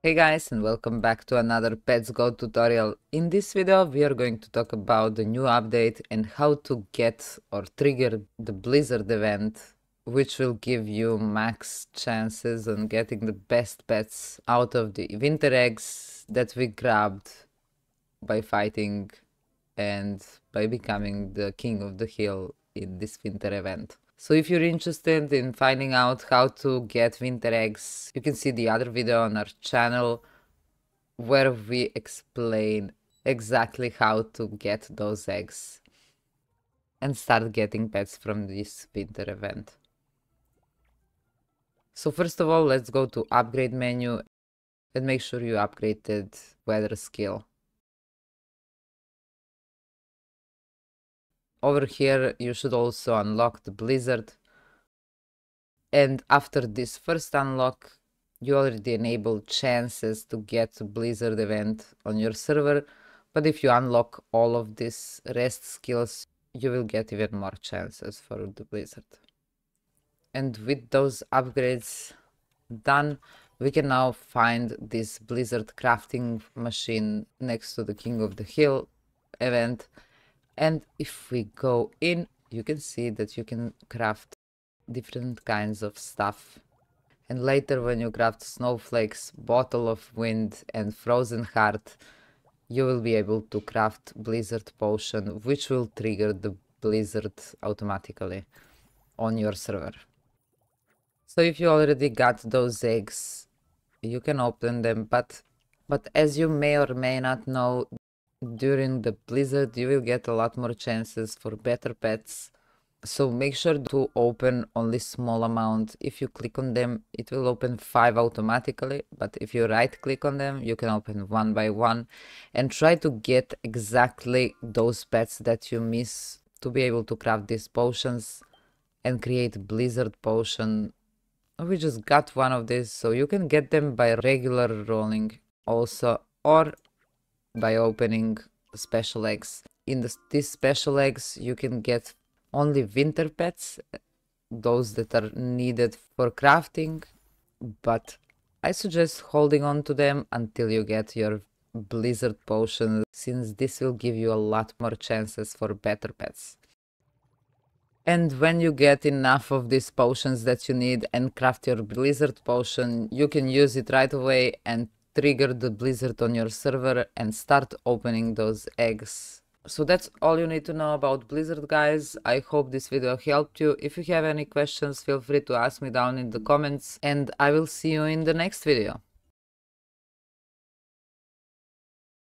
Hey guys, and welcome back to another Pets Go tutorial. In this video we are going to talk about the new update and how to get or trigger the blizzard event, which will give you max chances on getting the best pets out of the winter eggs that we grabbed by fighting and by becoming the king of the hill in this winter event. So if you're interested in finding out how to get winter eggs, you can see the other video on our channel where we explain exactly how to get those eggs and start getting pets from this winter event. So first of all, let's go to upgrade menu and make sure you upgraded weather skill. Over here, you should also unlock the blizzard. And after this first unlock, you already enabled chances to get a blizzard event on your server. But if you unlock all of these rest skills, you will get even more chances for the blizzard. And with those upgrades done, we can now find this blizzard crafting machine next to the King of the Hill event. And if we go in, you can see that you can craft different kinds of stuff. And later when you craft snowflakes, bottle of wind and frozen heart, you will be able to craft blizzard potion, which will trigger the blizzard automatically on your server. So if you already got those eggs, you can open them, but as you may or may not know, during the blizzard you will get a lot more chances for better pets. So make sure to open only small amount. If you click on them, it will open 5 automatically, but if you right click on them, you can open one by one and try to get exactly those pets that you miss to be able to craft these potions and create blizzard potion. We just got one of these, so you can get them by regular rolling also, or by opening special eggs. In these special eggs, you can get only winter pets, those that are needed for crafting, but I suggest holding on to them until you get your blizzard potion, since this will give you a lot more chances for better pets. And when you get enough of these potions that you need and craft your blizzard potion, you can use it right away and trigger the blizzard on your server and start opening those eggs. So that's all you need to know about blizzard, guys. I hope this video helped you. If you have any questions, feel free to ask me down in the comments, and I will see you in the next video.